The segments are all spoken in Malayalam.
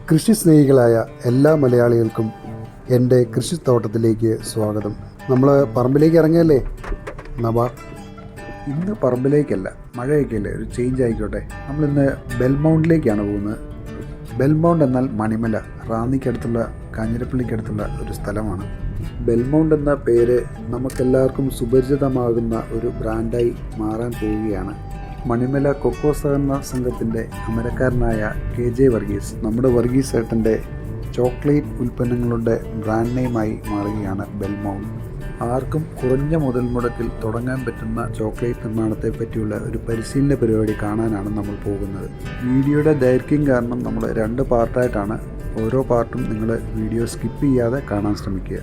കൃഷി സ്നേഹികളായ എല്ലാ മലയാളികൾക്കും എൻ്റെ കൃഷിത്തോട്ടത്തിലേക്ക് സ്വാഗതം. നമ്മൾ പറമ്പിലേക്ക് ഇറങ്ങിയല്ലേ നവാ. ഇന്ന് പറമ്പിലേക്കല്ല, മഴയൊക്കെയല്ലേ, ഒരു ചേഞ്ച് ആയിക്കോട്ടെ. നമ്മളിന്ന് ബെൽമൗണ്ടിലേക്കാണ് പോകുന്നത്. ബെൽമൗണ്ട് എന്നാൽ മണിമല, റാന്നിക്കടുത്തുള്ള കാഞ്ഞിരപ്പള്ളിക്കടുത്തുള്ള ഒരു സ്ഥലമാണ്. ബെൽമൗണ്ട് എന്ന പേര് നമുക്കെല്ലാവർക്കും സുപരിചിതമാകുന്ന ഒരു ബ്രാൻഡായി മാറാൻ പോവുകയാണ്. മണിമല കൊക്കോ സഹകരണ സംഘത്തിൻ്റെ അമരക്കാരനായ KJ വർഗീസ്, നമ്മുടെ വർഗീസ് ഏട്ടൻ്റെ ചോക്ലേറ്റ് ഉൽപ്പന്നങ്ങളുടെ ബ്രാൻഡ് നെയിമായി മാറുകയാണ് ബെൽമൗണ്ട്. ആർക്കും കുറഞ്ഞ മുതൽ മുടക്കിൽ തുടങ്ങാൻ പറ്റുന്ന ചോക്ലേറ്റ് നിർമ്മാണത്തെ പറ്റിയുള്ള ഒരു പരിശീലന പരിപാടി കാണാനാണ് നമ്മൾ പോകുന്നത്. വീഡിയോയുടെ ദൈർഘ്യം കാരണം നമ്മൾ 2 പാർട്ടായിട്ടാണ്. ഓരോ പാർട്ടും നിങ്ങൾ വീഡിയോ സ്കിപ്പ് ചെയ്യാതെ കാണാൻ ശ്രമിക്കുക.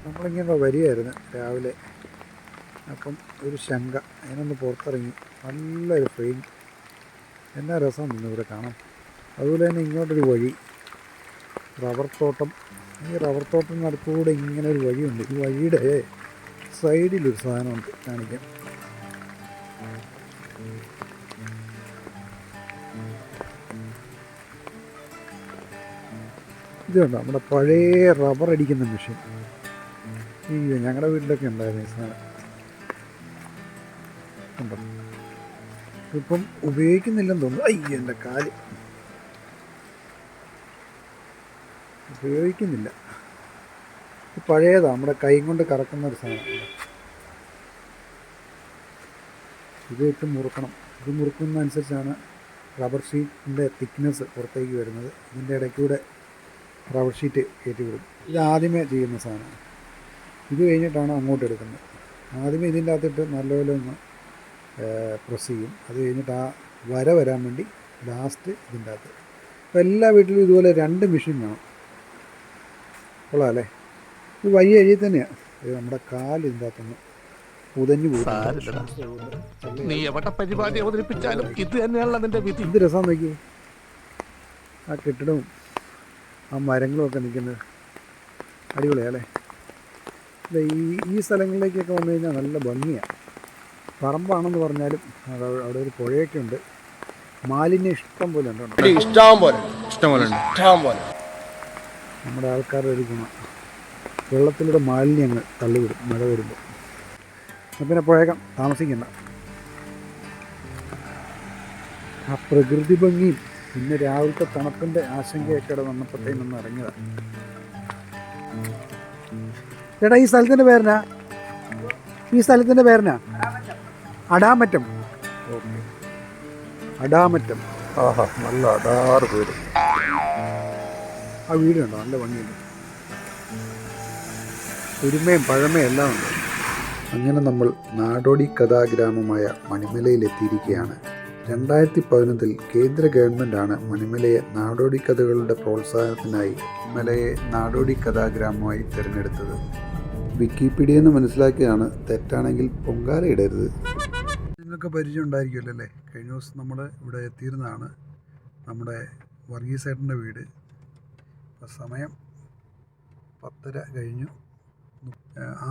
നമ്മളിങ്ങനെ വരികയായിരുന്നു രാവിലെ. അപ്പം ഒരു ശങ്ക, അതിനൊന്ന് പുറത്തിറങ്ങി. നല്ലൊരു ഫ്രെയിം, എന്നാ രസം ഇവിടെ കാണാം. അതുപോലെ തന്നെ ഇങ്ങോട്ടൊരു വഴി, റബ്ബർ തോട്ടം. ഈ റബ്ബർ തോട്ടം നടുക്കൂടെ ഇങ്ങനെ ഒരു വഴിയുണ്ട്. ഈ വഴിയുടെ സൈഡിലൊരു സാധനമുണ്ട്, കാണിക്കാം. ഇതുണ്ട് നമ്മുടെ പഴയ റബ്ബർ അടിക്കുന്ന മെഷീൻ. ഈ ഞങ്ങളുടെ വീട്ടിലൊക്കെ ഉണ്ടായിരുന്നു ഈ സാധനം. ഉണ്ടോ, ഇപ്പം ഉപയോഗിക്കുന്നില്ലെന്ന് തോന്നുന്നു. അയ്യോ, എൻ്റെ കാല് ഉപയോഗിക്കുന്നില്ല. പഴയതാണ്, നമ്മുടെ കൈ കൊണ്ട് കറക്കുന്ന ഒരു സാധനം. ഇത് ഇട്ട് മുറുക്കണം. ഇത് മുറുക്കുന്നതനുസരിച്ചാണ് റബ്ബർ ഷീറ്റിൻ്റെ തിക്നെസ് പുറത്തേക്ക് വരുന്നത്. ഇതിൻ്റെ ഇടയ്ക്കൂടെ റബ്ബർ ഷീറ്റ് കയറ്റി വിടും. ഇത് ആദ്യമേ ചെയ്യുന്ന സാധനം. ഇത് കഴിഞ്ഞിട്ടാണ് അങ്ങോട്ട് എടുക്കുന്നത്. ആദ്യമേ ഇതിൻ്റെ അകത്തിട്ട് നല്ലപോലെ ഒന്ന് പ്രസ് ചെയ്യും. അത് കഴിഞ്ഞിട്ട് ആ വര വരാൻ വേണ്ടി ലാസ്റ്റ് ഇതിൻ്റെ അകത്ത്. അപ്പോൾ എല്ലാ വീട്ടിലും ഇതുപോലെ 2 മെഷീൻ വേണം. കൊള്ളാം അല്ലേ? ഇത് വഴി വഴി തന്നെയാണ്. ഇത് നമ്മുടെ കാല് ഇതിൻ്റെ അകത്തൊന്ന് ഉതഞ്ഞു പോകും. എന്ത് രസം നോക്കി, ആ കെട്ടിടവും ആ മരങ്ങളും ഒക്കെ നിൽക്കുന്നത് അടിപൊളിയല്ലേ? ഈ സ്ഥലങ്ങളിലേക്കൊക്കെ വന്നു കഴിഞ്ഞാൽ നല്ല ഭംഗിയാണ്. പറമ്പാണെന്ന് പറഞ്ഞാലും അവിടെ ഒരു പുഴയൊക്കെ ഉണ്ട്. മാലിന്യം ഇഷ്ടം പോലെ ഉണ്ട്. നമ്മുടെ ആൾക്കാരുടെ ഒരു ഗുണം, വെള്ളത്തിലൂടെ മാലിന്യങ്ങൾ തള്ളിവിടും മഴ വരുമ്പോൾ. പിന്നെ പുഴകം താമസിക്കണ്ട. ആ പ്രകൃതി ഭംഗിയും പിന്നെ രാവിലത്തെ തണുപ്പിൻ്റെ ആശങ്കയൊക്കെ ഇവിടെ വന്നപ്പോഴത്തേനൊന്ന് ഇറങ്ങിയതാണ്. ചേട്ടാ, ഈ സ്ഥലത്തിൻ്റെ പേരെന്നാ? അടാമറ്റം. ഓക്കെ, അടാമറ്റം. ആഹാ, നല്ല അടാറ് പേര്. ആ വീടുണ്ടോ, നല്ല ഭംഗിയുണ്ട്. ഒരുമയും പഴമയും എല്ലാം ഉണ്ട്. അങ്ങനെ നമ്മൾ നാടോടി കഥാഗ്രാമമായ മണിമലയിലെത്തിയിരിക്കുകയാണ്. 2011 കേന്ദ്ര ഗവൺമെൻറ്റാണ് മണിമലയെ നാടോടി കഥകളുടെ പ്രോത്സാഹനത്തിനായി മലയെ നാടോടി കഥാഗ്രാമമായി തിരഞ്ഞെടുത്തത്. വിക്കിപീഡിയയിൽ നിന്ന് മനസ്സിലാക്കിയാണ്, തെറ്റാണെങ്കിൽ പൊങ്കാല ഇടരുത്. നിങ്ങൾക്ക് പരിചയം ഉണ്ടായിരിക്കുമല്ലോ അല്ലേ? കഴിഞ്ഞ ദിവസം നമ്മൾ ഇവിടെ എത്തിയിരുന്നതാണ്, നമ്മുടെ വർഗീസേട്ടൻ്റെ വീട്. സമയം 10:30 കഴിഞ്ഞു.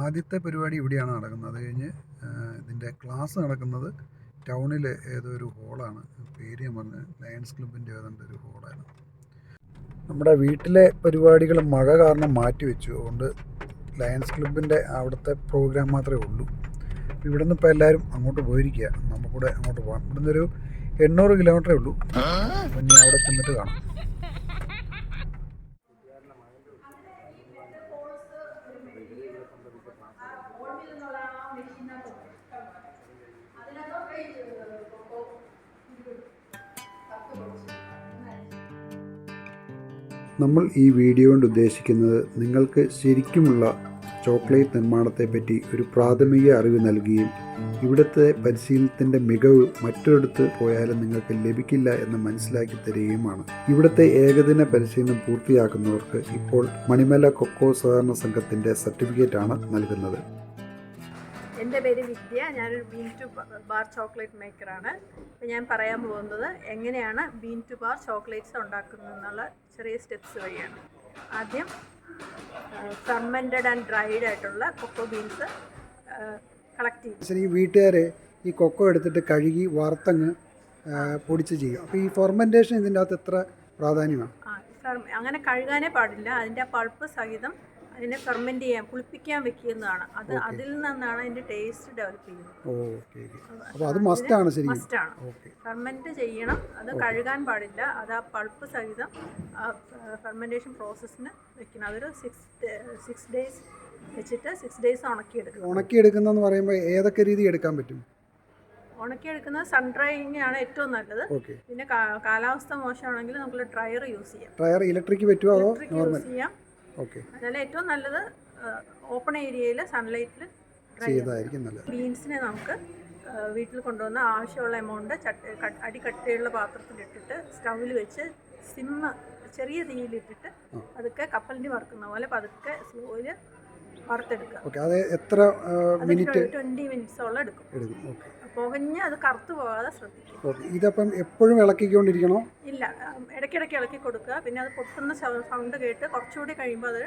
ആദ്യത്തെ പരിപാടി ഇവിടെയാണ് നടക്കുന്നത്. അത് കഴിഞ്ഞ് ഇതിൻ്റെ ക്ലാസ് നടക്കുന്നത് ടൗണിൽ ഏതോ ഒരു ഹോളാണ്, പേര് ഞാൻ പറഞ്ഞ്, ലയൺസ് ക്ലബിൻ്റെ ഏതാണ്ട് ഒരു ഹോളാണ്. നമ്മുടെ വീട്ടിലെ പരിപാടികൾ മഴ കാരണം മാറ്റിവെച്ചു. അതുകൊണ്ട് ലയൺസ് ക്ലബിൻ്റെ അവിടുത്തെ പ്രോഗ്രാം മാത്രമേ ഉള്ളൂ. ഇവിടെ നിന്ന് ഇപ്പോൾ എല്ലാവരും അങ്ങോട്ട് പോയിരിക്കുക. നമുക്കൂടെ അങ്ങോട്ട് പോകാം. ഇവിടെ നിന്നൊരു 800 കിലോമീറ്ററേ ഉള്ളൂ. അപ്പം ഇനി അവിടെ ചെന്നിട്ട് കാണാം. നമ്മൾ ഈ വീഡിയോ കൊണ്ട് ഉദ്ദേശിക്കുന്നത് നിങ്ങൾക്ക് ശരിക്കുമുള്ള ചോക്ലേറ്റ് നിർമ്മാണത്തെപ്പറ്റി ഒരു പ്രാഥമിക അറിവ് നൽകുകയും ഇവിടുത്തെ പരിശീലനത്തിൻ്റെ മികവ് മറ്റൊരിടത്ത് പോയാലും നിങ്ങൾക്ക് ലഭിക്കില്ല എന്ന് മനസ്സിലാക്കി തരികയുമാണ്. ഇവിടുത്തെ ഏകദിന പരിശീലനം പൂർത്തിയാക്കുന്നവർക്ക് ഇപ്പോൾ മണിമല കൊക്കോ സഹകരണ സംഘത്തിൻ്റെ സർട്ടിഫിക്കറ്റാണ് നൽകുന്നത്. എൻ്റെ പേര് വിദ്യ. ഞാനൊരു ബീൻ ടു ബാർ ചോക്ലേറ്റ് മേക്കറാണ്. അപ്പോൾ ഞാൻ പറയാൻ പോകുന്നത് എങ്ങനെയാണ് ബീൻ ടു ബാർ ചോക്ലേറ്റ്സ് ഉണ്ടാക്കുന്നതെന്നുള്ള ചെറിയ സ്റ്റെപ്സ് വഴിയാണ്. ആദ്യം ഫെർമെൻറ്റഡ് ആൻഡ് ഡ്രൈഡ് ആയിട്ടുള്ള കൊക്കോ ബീൻസ് കളക്ട് ചെയ്യും. ശരി, ഈ വീട്ടുകാർ ഈ കൊക്കോ എടുത്തിട്ട് കഴുകി വറുത്തങ്ങ് പൊടിച്ച് ചെയ്യും. അപ്പോൾ ഈ ഫെർമെൻറ്റേഷൻ ഇതിൻ്റെ അകത്ത് എത്ര പ്രാധാന്യമാണ്? അങ്ങനെ കഴുകാനേ പാടില്ല. അതിൻ്റെ ആ പൾപ്പ് സഹിതം അതിനെ ഫെർമെൻറ്റ് ചെയ്യാൻ, പുളിപ്പിക്കാൻ വെക്കുന്നതാണ്. അതിൽ നിന്നാണ് അതിൻ്റെ ടേസ്റ്റ് ഡെവലപ്പ് ചെയ്യുന്നത്. ഓക്കെ, അപ്പോൾ അത് മസ്റ്റാണ്. ശരി, മസ്റ്റാണ്. ഫെർമെൻറ്റ് ചെയ്യണം. അത് കഴുകാൻ പാടില്ല. അത് ആ പൾപ്പ് സഹിതം ഫെർമെൻറ്റേഷൻ പ്രോസസ്സിന് വെക്കണം. അതൊരു 6 days വെച്ചിട്ട് 6 days ഉണക്കിയെടുക്കുന്നതെന്ന് പറയുമ്പോൾ ഏതൊക്കെ രീതി എടുക്കാൻ പറ്റും? ഉണക്കിയെടുക്കുന്നത് സൺ ഡ്രൈയിങ് ആണ് ഏറ്റവും നല്ലത്. പിന്നെ കാലാവസ്ഥ മോശമാണെങ്കിൽ നമുക്ക് ഡ്രയർ യൂസ് ചെയ്യാം. ഡ്രയർ ഇലക്ട്രിക് പറ്റുമോ അതോ നോർമൽ? ചെയ്യാം. അതല്ല, ഏറ്റവും നല്ലത് ഓപ്പൺ ഏരിയയിൽ സൺലൈറ്റിൽ ചെയ്തായിരിക്കും നല്ലത്. ബീൻസിനെ നമുക്ക് വീട്ടിൽ കൊണ്ടുവന്ന് ആവശ്യമുള്ള എമൗണ്ട് അടിക്കട്ടിയുള്ള പാത്രത്തിലിട്ടിട്ട് സ്റ്റൗവിൽ വെച്ച് ചെറിയ തീയിലിട്ടിട്ട് അതൊക്കെ കപ്പലിൻ്റെ വറുക്കുന്ന പോലെ പതുക്കെ സ്ലോയിൽ വറുത്തെടുക്കുക. 20 മിനിറ്റ്സോളം എടുക്കും. പുകഞ്ഞ് അത് കറുത്തു പോകാതെ ശ്രദ്ധിക്കുക. ഇതപ്പം എപ്പോഴും ഇളക്കിക്കൊണ്ടിരിക്കണോ? ഇല്ല, ഇടയ്ക്കിടയ്ക്ക് ഇളക്കി കൊടുക്കുക. പിന്നെ അത് പൊട്ടുന്ന സൗണ്ട് കേട്ട് കുറച്ചുകൂടി കഴിയുമ്പോൾ അത്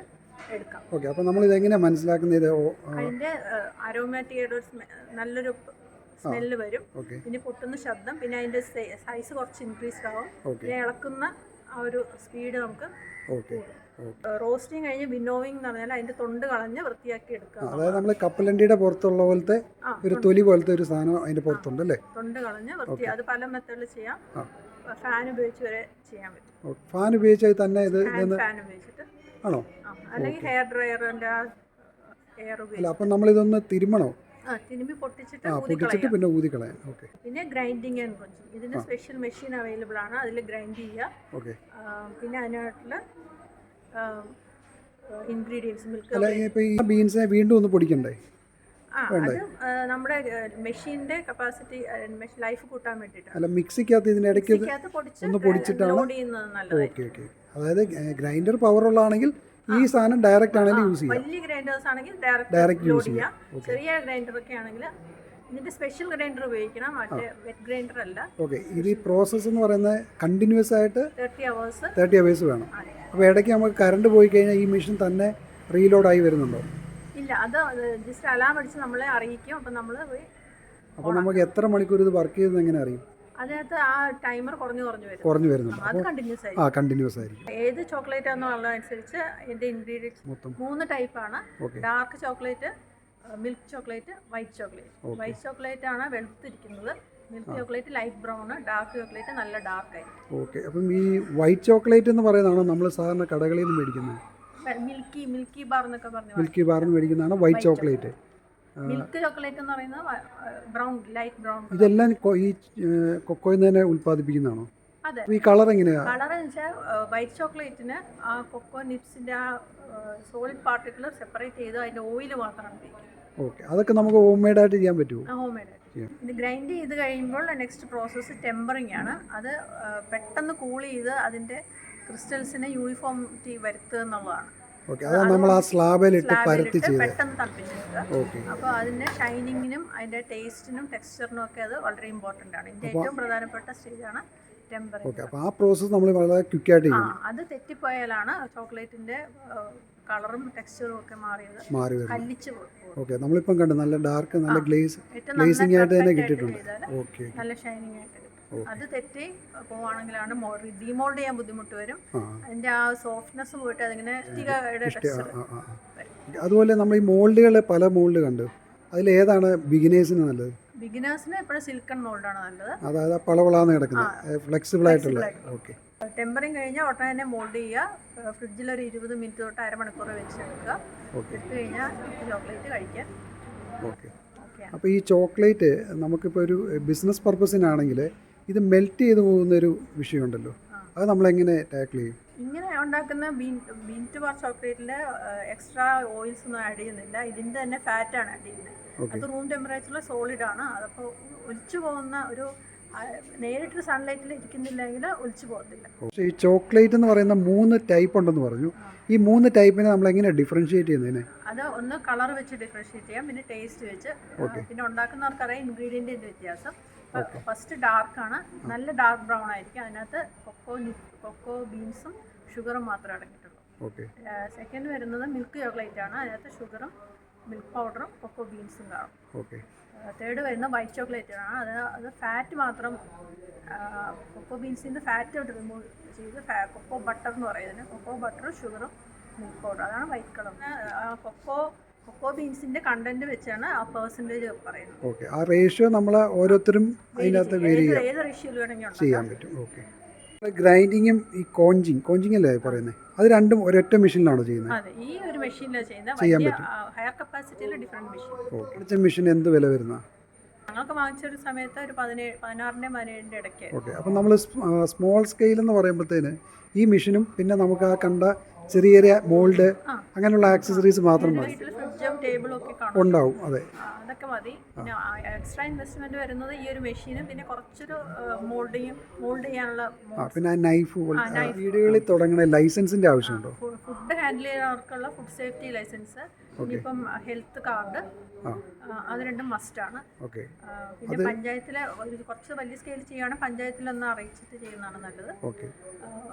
എടുക്കാം. അപ്പോൾ നമ്മൾ ഇതെങ്ങനെയാണ് മനസ്സിലാക്കുന്നത്? അതിൻ്റെ അരോമാറ്റിയുടെ നല്ലൊരു സ്മെല്ല് വരും. പിന്നെ പൊട്ടുന്ന ശബ്ദം, പിന്നെ അതിൻ്റെ സൈസ് കുറച്ച് ഇൻക്രീസ്ഡ് ആവും. പിന്നെ ഇളക്കുന്ന ആ ഒരു സ്പീഡ് നമുക്ക് കൂടും. റോസ്റ്റിംഗ് കഴിഞ്ഞ് വിന്നോവിംഗ് എന്ന് പറഞ്ഞാൽ അതിന്റെ തൊണ്ട് കളഞ്ഞ് വൃത്തിയാക്കി എടുക്കുക. അതായത് നമ്മൾ കപ്പലണ്ടിയുടെ പുറത്തുള്ള പോലത്തെ ഒരു തൊലി പോലത്തെ ഒരു സാധനം അതിന്റെ പുറത്തുണ്ട് അല്ലേ? തൊണ്ട് കളഞ്ഞ് വൃത്തി. അത് പല മെത്തേഡിൽ ചെയ്യാം. ഫാൻ ഉപയോഗിച്ച് വരെ ചെയ്യാൻ പറ്റും. ഫാൻ ഉപയോഗിച്ചാൽ തന്നെ ഇത് ഫാൻ ഉപയോഗിച്ചിട്ട് ആണോ? അല്ലെങ്കിൽ ഹെയർ ഡ്രയറിന്റെ എയർ ഉപയോഗിച്ച്. അപ്പം നമ്മൾ ഇതൊന്ന് തിരുമണോ? തിരുമ്പി പൊട്ടിച്ചിട്ട് പിന്നെ ഊതിക്കളയാം. പിന്നെ ഗ്രൈൻഡിങ് ആൻഡ് കൊഞ്ചിങ്, ഇതിന് സ്പെഷ്യൽ മെഷീൻ അവൈലബിൾ ആണ്. അതിൽ ഗ്രൈൻഡ് ചെയ്യുക. പിന്നെ അതിനായിട്ടുള്ള ഇൻഗ്രീഡിയൻസ് മിൽക്ക്. ബീൻസിനെ വീണ്ടും ഒന്ന് പൊടിക്കണ്ടേ? അത് നമ്മുടെ മെഷീന്റെ കപ്പാസിറ്റി ലൈഫ് കൂട്ടാൻ വേണ്ടിയിട്ടാണ്. മിക്സിക്കകത്ത് ഇതിന്റെ ഇടയ്ക്ക് ഒന്ന് പൊടിച്ചിട്ടാണ്. അതായത് ഗ്രൈൻഡർ പവർ ഉള്ളതാണെങ്കിൽ ഈ സാധനം ഡയറക്റ്റ് ആണെങ്കിൽ യൂസ് ചെയ്യാം. വലിയ ഗ്രൈൻഡേഴ്സ് ആണെങ്കിൽ ഡയറക്റ്റ് യൂസ് ചെയ്യാം. ചെറിയ ഗ്രൈൻഡർ ഒക്കെ ആണെങ്കിൽ ഇതിന്റെ സ്പെഷ്യൽ ഗ്രൈൻഡർ ഉപയോഗിക്കണം, മറ്റേ വെറ്റ് ഗ്രൈൻഡർ അല്ല. ഇത് ഈ പ്രോസസ്സ് എന്ന് പറയുന്നത് കണ്ടിന്യൂസ് ആയിട്ട് 30 hours വേണം. അപ്പോൾ ഇടയ്ക്ക് നമുക്ക് കറണ്ട് പോയി കഴിഞ്ഞാൽ ഈ മെഷീൻ തന്നെ റീലോഡ് ആയി വരുന്നുണ്ടോ? ഇല്ല, അത് ജസ്റ്റ് അലാം അടിച്ച് നമ്മളെ അറിയിക്കും. അപ്പോൾ നമ്മൾ പോയി. അപ്പോൾ നമുക്ക് എത്ര മണിക്കൂർ ഇത് വർക്ക് ചെയ്തെന്ന് എങ്ങനെ അറിയും? അതിനകത്ത് ആ ടൈമർ കുറഞ്ഞു വരുന്നുണ്ട്. അത് കണ്ടിന്യൂസ് ആയിരിക്കും. ഏത് ചോക്ലേറ്റ് ആണെന്നുള്ളതനുസരിച്ച് അതിന്റെ ഇൻഗ്രീഡിയൻസ് 3 ടൈപ്പാണ്. Dark chocolate, milk chocolate, white chocolate. White chocolate ആണ് വെളുത്തിരിക്കുന്നത്. Milk chocolate light brown, dark chocolate നല്ല ഡാർക്ക് ആയിരിക്കും. അപ്പം ഈ വൈറ്റ് ചോക്ലേറ്റ് എന്ന് പറയുന്നതാണോ നമ്മൾ സാധാരണ കടകളിൽ നിന്ന് മേടിക്കുന്നത്? മിൽക്കി ബാർ എന്നൊക്കെ പറഞ്ഞു. മിൽക്കി ബാറിന് മേടിക്കുന്നതാണ് വൈറ്റ് ചോക്ലേറ്റ്. മിൽക്ക് ചോക്ലേറ്റ് എന്ന് പറയുന്നത് ബ്രൗൺ, ലൈറ്റ് ബ്രൗൺ. ഇതെല്ലാം ഈ കൊക്കോയിൽ നിന്ന് തന്നെ ഉൽപ്പാദിപ്പിക്കുന്നതാണോ? അതെ. ഈ കളർ എങ്ങനെയാ? കളർ എന്ന് വെച്ചാൽ വൈറ്റ് ചോക്ലേറ്റിന് ആ കൊക്കോ നിപ്സിന്റെ ആ സോളിഡ് പാർട്ടിക്കിൾ സെപ്പറേറ്റ് ചെയ്ത് അതിന്റെ ഓയിൽ മാത്രമാണ് ഉപയോഗിക്കുന്നത്. അതൊക്കെ നമുക്ക് ഹോം മെയ്ഡ് ആയിട്ട് ചെയ്യാൻ പറ്റുമോ? ഹോം മെയ്ഡ് ആയിട്ട്. ഇത് ഗ്രൈൻഡ് ചെയ്ത് കഴിയുമ്പോൾ നെക്സ്റ്റ് പ്രോസസ്സ് ടെമ്പറിങ് ആണ്. അത് പെട്ടെന്ന് കൂൾ ചെയ്ത് അതിന്റെ ക്രിസ്റ്റൽസിനെ യൂണിഫോമിറ്റി വരുത്തുക എന്നുള്ളതാണ്. നമ്മൾ ആ സ്ലാബിലിട്ട് പെട്ടെന്ന് തണുപ്പിച്ചെടുക്കുക. അപ്പോൾ അതിന്റെ ഷൈനിങ്ങിനും അതിന്റെ ടേസ്റ്റിനും ടെക്സ്ചറിനും ഒക്കെ അത് വളരെ ഇമ്പോർട്ടന്റ് ആണ്. ഇതിന്റെ ഏറ്റവും പ്രധാനപ്പെട്ട സ്റ്റേജാണ് ടെമ്പറിങ്. ആ പ്രോസസ്സ് നമ്മൾ വളരെ ക്വിക്ക് ആയിട്ട് ചെയ്യണം. അത് തെറ്റിപ്പോയാലാണ് ചോക്ലേറ്റിന്റെ കളറും ടെക്സ്ചറും ഒക്കെ മാറി കല്ലിച്ച് പോകും. നമ്മളിപ്പം കണ്ടു നല്ല ഡാർക്ക്, നല്ല ഗ്ലേസിംഗ് ആയിട്ട് തന്നെ കിട്ടിയിട്ടുണ്ട്. നല്ല ഷൈനിങ് ആയിട്ട്. അത് തെറ്റി പോവാണെങ്കിലാണ് ഡീമോൾഡ് ചെയ്യാൻ ബുദ്ധിമുട്ട് വരും. അതിന്റെ ആ സോഫ്റ്റ്നെസ് പോയിട്ട് അതിങ്ങനെ അതുപോലെ നമ്മൾ ഈ മോൾഡുകൾ പല മോൾഡ് കണ്ടു. അതിൽ ഏതാണ് ബിഗിനേഴ്സിന് നല്ലത്? ബിഗിനേഴ്സിന് എപ്പോഴും സിലിക്കൺ മോൾഡാണ് നല്ലത്. അതായത് പളവളാന്ന് കിടക്കുന്നത്, ഫ്ലെക്സിബിൾ ആയിട്ടുള്ള. ടെമ്പറിങ് കഴിഞ്ഞാൽ ഉടനെ തന്നെ മോൾഡ് ചെയ്യുക. ഫ്രിഡ്ജിൽ ഒരു 20 മിനിറ്റ് തൊട്ട് അരമണിക്കൂർ വെച്ചെടുക്കുക. എടുത്തു കഴിഞ്ഞാൽ ചോക്ലേറ്റ് കഴിക്കാൻ. അപ്പോൾ ഈ ചോക്ലേറ്റ് നമുക്കിപ്പോൾ ഒരു ബിസിനസ് പർപ്പസിനാണെങ്കിൽ ഇത് മെൽറ്റ് ചെയ്ത് പോകുന്നൊരു വിഷയമുണ്ടല്ലോ, അത് നമ്മളെങ്ങനെ ടാക്കിൾ ചെയ്യും? ഇങ്ങനെ ഉണ്ടാക്കുന്ന ബീൻ ടു ബാർ ചോക്ലേറ്റിൽ എക്സ്ട്രാ ഓയിൽസ് ഒന്നും ആഡ് ചെയ്യുന്നില്ല. ഇതിൻ്റെ തന്നെ ഫാറ്റാണ് ആഡ് ചെയ്യുന്നത്. അത് റൂം ടെമ്പറേച്ചറിൽ സോളിഡ് ആണ്. അതപ്പോൾ ഒലിച്ചു പോകുന്ന ഒരു നേരിട്ട് സൺലൈറ്റിൽ ഇരിക്കുന്നില്ലെങ്കിൽ ഒലിച്ചു പോകത്തില്ല. പക്ഷേ ഈ ചോക്ലേറ്റ് എന്ന് പറയുന്ന 3 ടൈപ്പ് ഉണ്ടെന്ന് പറഞ്ഞു. ഈ 3 ടൈപ്പിനെ നമ്മൾ എങ്ങനെ ഡിഫറൻഷിയേറ്റ് ചെയ്യുന്നതിന്? അത് ഒന്ന് കളർ വെച്ച് ഡിഫറൻഷിയേറ്റ് ചെയ്യാം, പിന്നെ ടേസ്റ്റ് വെച്ച്, പിന്നെ ഉണ്ടാക്കുന്നവർക്കറിയാം ഇൻഗ്രീഡിയൻറ്റിൻ്റെ വ്യത്യാസം. ഫസ്റ്റ് ഡാർക്കാണ്, നല്ല ഡാർക്ക് ബ്രൗൺ ആയിരിക്കും. അതിനകത്ത് കൊക്കോ ബീൻസും ഷുഗറും മാത്രമേ അടങ്ങിയിട്ടുള്ളൂ. സെക്കൻഡ് വരുന്നത് മിൽക്ക് ചോക്ലേറ്റ് ആണ്. അതിനകത്ത് ഷുഗറും മിൽക്ക് പൗഡറും കൊക്കോ ബീൻസും കാണും. ഓക്കെ. തേർഡ് വരുന്ന വൈറ്റ് ചോക്ലേറ്റ് ആണ്. അത് ഫാറ്റ് മാത്രം, കൊക്കോ ബീൻസിൽ നിന്ന് ഫാറ്റ് റിമൂവ് ചെയ്ത് കൊക്കോ ബട്ടർ എന്ന് പറയുന്നത്. കൊക്കോ ബട്ടറും ഷുഗറും മിൽക്ക് പൗഡർ, അതാണ് വൈറ്റ് കളർ. കൊക്കോ ബീൻസിന്റെ കണ്ടന്റ് വെച്ചാണ് ആ പെർസെൻറ്റേജ് പറയുന്നത്. ഓക്കെ. ആ റേഷ്യോ നമ്മൾ ഓരോരുത്തരും അതിനകത്ത് ഏത് റേഷ്യോയിൽ വേണമെങ്കിൽ ചെയ്യാൻ പറ്റും. ഓക്കെ. ഗ്രൈൻഡിങ്ങും ഈ കോഞ്ചിങ് അല്ലേ പറയുന്നത്, അത് രണ്ടും ഒരൊറ്റ മെഷീനിലാണോ ചെയ്യുന്നത്? അതെ, ഈ ഒരു മെഷീനിലാണ് ചെയ്യുന്നത്. ഹയർ കപ്പാസിറ്റിയിൽ ഡിഫറെന്റ് മെഷീൻ. ഓക്കെ. മെഷീൻ എന്ത് വില വരുന്ന? ഞങ്ങൾക്ക് വാങ്ങിച്ചൊരു സമയത്ത് ഒരു 16-17 ഇടയ്ക്ക്. ഓക്കെ. അപ്പം നമ്മൾ സ്മോൾ സ്കെയിൽ എന്ന് പറയുമ്പോഴത്തേന് ഈ മെഷീനും പിന്നെ നമുക്ക് ആ കണ്ട ചെറിയ ചെറിയ മോൾഡ് അങ്ങനെയുള്ള ആക്സസറീസ് മാത്രം മതി. ഫ്രിഡ്ജും ടേബിളും ഒക്കെ ഉണ്ടാവും. അതെ, അതൊക്കെ മതി. പിന്നെ എക്സ്ട്രാ ഇൻവെസ്റ്റ്മെന്റ് വരുന്നത് ഈ ഒരു മെഷീനും പിന്നെ കുറച്ചൊരു മോൾഡ് ചെയ്യാനുള്ള പിന്നെ നൈഫ്. വീടുകളിൽ തുടങ്ങുന്ന ലൈസൻസിന്റെ ആവശ്യമുണ്ടോ? ഫുഡ് ഹാൻഡിൽ ചെയ്യുന്നവർക്കുള്ള ഫുഡ് സേഫ്റ്റി ലൈസൻസ്, ഇനിയിപ്പം ഹെൽത്ത് കാർഡ്, അത് രണ്ടും മസ്റ്റാണ്. പിന്നെ പഞ്ചായത്തിലെ കുറച്ച് വലിയ സ്കെയിൽ ചെയ്യുകയാണെങ്കിൽ പഞ്ചായത്തിലൊന്ന് അറിയിച്ചിട്ട് ചെയ്യുന്നതാണ് നല്ലത്.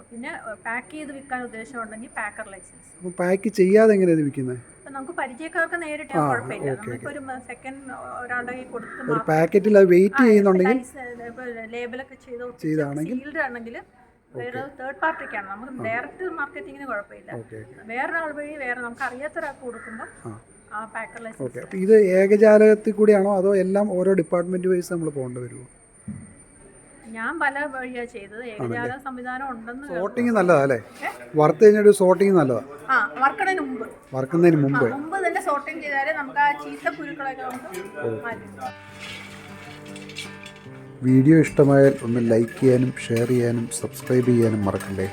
പിന്നെ പാക്ക് ചെയ്ത് വിൽക്കാൻ ഉദ്ദേശമുണ്ടെങ്കിൽ പാക്കർ ലൈസൻസ്. പാക്ക് ചെയ്യാതെ എങ്ങനെയാണ് വിൽക്കുന്നത്? നമുക്ക് പരിചയക്കാർക്ക് നേരിട്ട് കുഴപ്പമില്ല. നമുക്കൊരു സെക്കൻഡ് ഒരാളുടെ കൊടുത്ത് പാക്കറ്റിൽ വെയിറ്റ് ചെയ്യുന്നുണ്ടെങ്കിൽ ലേബലൊക്കെ ചെയ്താണെങ്കിൽ സീൽഡ് ആണെങ്കിൽ വേറെ തേർഡ് പാർട്ടിക്കാണ്. നമുക്ക് ഡയറക്റ്റ് മാർക്കറ്റിങ്ങിന് കുഴപ്പമില്ല. വേറൊരാൾ വഴി നമുക്ക് അറിയാത്തൊരാൾക്ക് കൊടുക്കുമ്പോൾ ആ പാക്കർ ലൈസൻസ്. അപ്പോൾ ഇത് ഏകജാലകത്തിൽ കൂടിയാണോ അതോ എല്ലാം ഓരോ ഡിപ്പാർട്ട്മെന്റ് വൈസ് നമ്മൾ പോകേണ്ടി വരുമോ? ഞാൻ പല വഴിയാണ് ചെയ്തത്. ഏകജാല സംവിധാനം ഉണ്ടെന്ന്. സോർട്ടിങ് നല്ലതാ അല്ലേ? വറുത്ത് കഴിഞ്ഞൊരു സോർട്ടിങ് നല്ലതാ. വറുക്കുന്നതിന് മുമ്പ് തന്നെ സോർട്ടിങ് ചെയ്താലേ നമുക്ക് ആ ചീത്ത കുരുക്കളൊക്കെ നമുക്ക് മാറ്റാം. വീഡിയോ ഇഷ്ടമായാൽ ഒന്ന് ലൈക്ക് ചെയ്യാനും ഷെയർ ചെയ്യാനും സബ്സ്ക്രൈബ് ചെയ്യാനും മറക്കല്ലേ.